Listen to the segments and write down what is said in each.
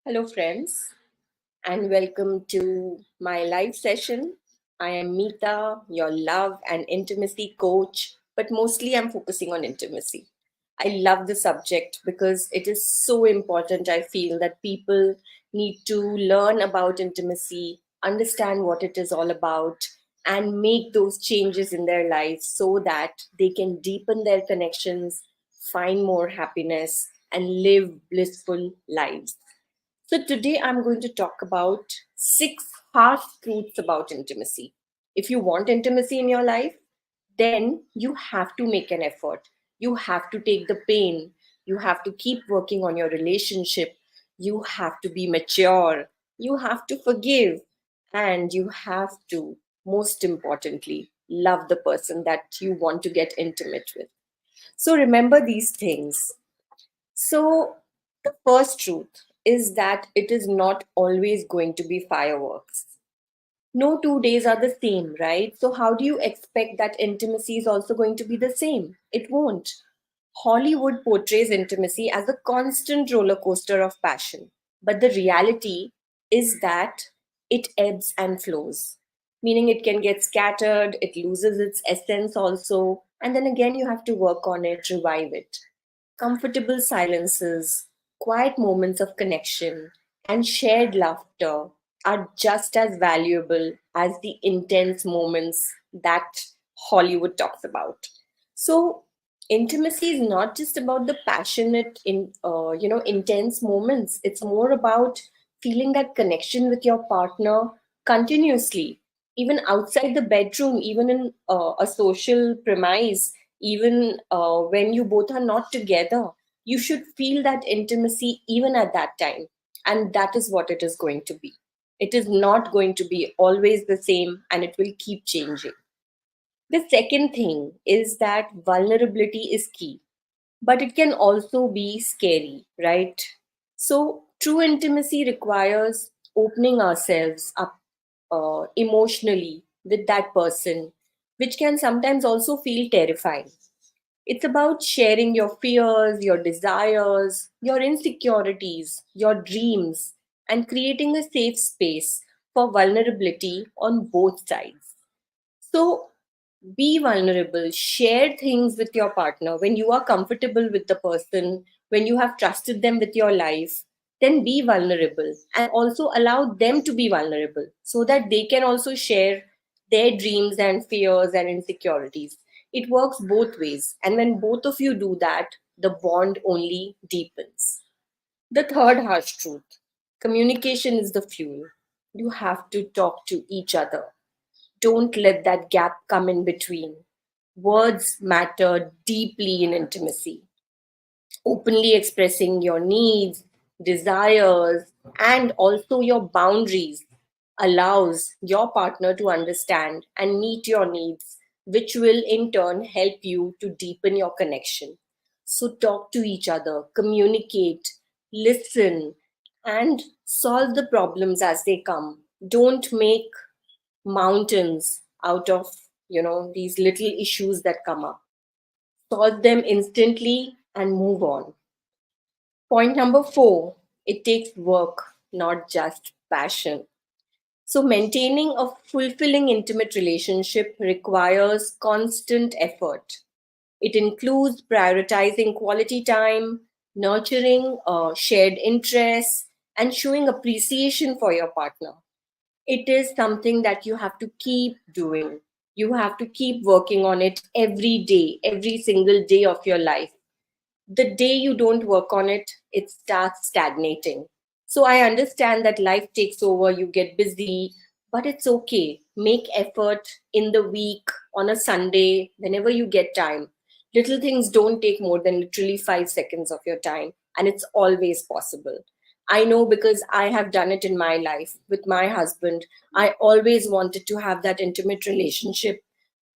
Hello, friends, and welcome to my live session. I am Meeta, your love and intimacy coach, but mostly I'm focusing on intimacy. I love the subject because it is so important. I feel that people need to learn about intimacy, understand what it is all about, and make those changes in their lives so that they can deepen their connections, find more happiness, and live blissful lives. So, today I'm going to talk about six harsh truths about intimacy. If you want intimacy in your life, then you have to make an effort. You have to take the pain. You have to keep working on your relationship. You have to be mature. You have to forgive. And you have to, most importantly, love the person that you want to get intimate with. So, remember these things. So, the first truth is that it is not always going to be fireworks. No 2 days are the same, right? So, how do you expect that intimacy is also going to be the same? It won't. Hollywood portrays intimacy as a constant roller coaster of passion. But the reality is that it ebbs and flows, meaning it can get scattered, it loses its essence also, and then again you have to work on it, revive it. Comfortable silences, quiet moments of connection, and shared laughter are just as valuable as the intense moments that Hollywood talks about. So, intimacy is not just about the passionate, intense moments. It's more about feeling that connection with your partner continuously, even outside the bedroom, even in a social premise, even when you both are not together, you should feel that intimacy even at that time. And that is what it is going to be. It is not going to be always the same, and it will keep changing. The second thing is that vulnerability is key, but it can also be scary, right? So, true intimacy requires opening ourselves up emotionally with that person, which can sometimes also feel terrifying. It's about sharing your fears, your desires, your insecurities, your dreams, and creating a safe space for vulnerability on both sides. So, be vulnerable, share things with your partner when you are comfortable with the person, when you have trusted them with your life. Then be vulnerable and also allow them to be vulnerable so that they can also share their dreams and fears and insecurities. It works both ways, and when both of you do that, the bond only deepens. The third harsh truth: communication is the fuel. You have to talk to each other. Don't let that gap come in between. Words matter deeply in intimacy. Openly expressing your needs, desires, and also your boundaries allows your partner to understand and meet your needs, which will in turn help you to deepen your connection. So, talk to each other, communicate, listen, and solve the problems as they come. Don't make mountains out of these little issues that come up. Solve them instantly and move on. Point number 4: it takes work, not just passion. So maintaining a fulfilling intimate relationship requires constant effort. It includes prioritizing quality time, nurturing shared interests, and showing appreciation for your partner. It is something that you have to keep doing. You have to keep working on it every day, every single day of your life. The day you don't work on it, it starts stagnating. So I understand that life takes over, you get busy, but it's okay. Make effort in the week, on a Sunday, whenever you get time. Little things don't take more than literally 5 seconds of your time, and it's always possible. I know because I have done it in my life with my husband. I always wanted to have that intimate relationship.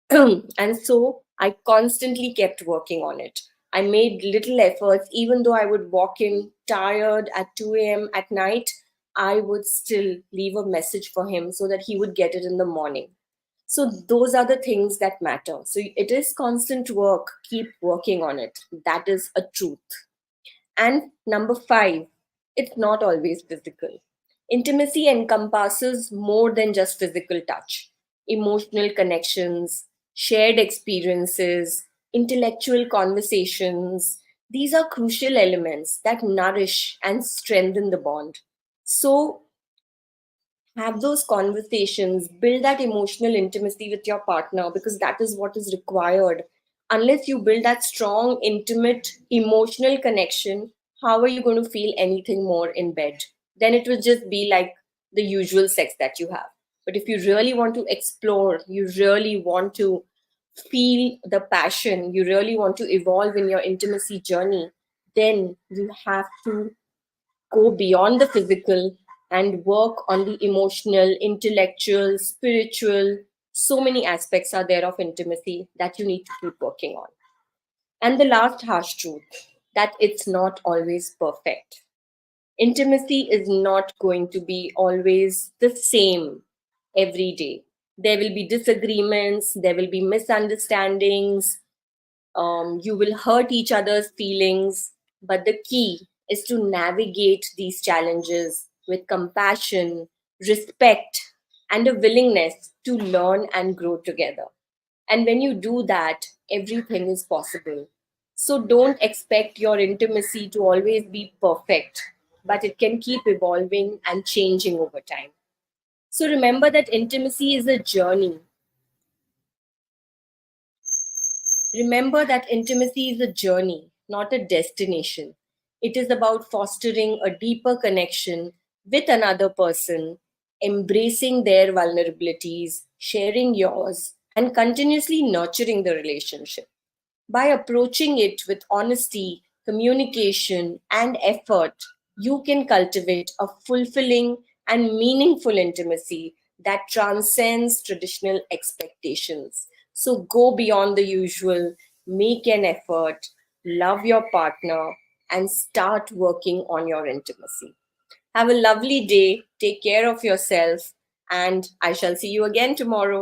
And so I constantly kept working on it. I made little efforts, even though I would walk in tired at 2 a.m. at night, I would still leave a message for him so that he would get it in the morning. So, those are the things that matter. So, it is constant work. Keep working on it. That is a truth. And number 5, It's not always physical. Intimacy encompasses more than just physical touch, emotional connections, shared experiences, intellectual conversations. These are crucial elements that nourish and strengthen the bond. So, have those conversations, build that emotional intimacy with your partner because that is what is required. Unless you build that strong, intimate, emotional connection, how are you going to feel anything more in bed? Then it will just be like the usual sex that you have. But if you really want to explore, you really want to feel the passion, you really want to evolve in your intimacy journey, then you have to go beyond the physical and work on the emotional, intellectual, spiritual. So many aspects are there of intimacy that you need to keep working on. And the last harsh truth that it's not always perfect. Intimacy is not going to be always the same every day. There will be disagreements, there will be misunderstandings, you will hurt each other's feelings, but the key is to navigate these challenges with compassion, respect, and a willingness to learn and grow together. And when you do that, everything is possible. So don't expect your intimacy to always be perfect, but it can keep evolving and changing over time. So remember that intimacy is a journey. Remember that intimacy is a journey, not a destination. It is about fostering a deeper connection with another person, embracing their vulnerabilities, sharing yours, and continuously nurturing the relationship. By approaching it with honesty, communication, and effort, you can cultivate a fulfilling and meaningful intimacy that transcends traditional expectations. So go beyond the usual, make an effort, love your partner, and start working on your intimacy. Have a lovely day, take care of yourself, and I shall see you again tomorrow.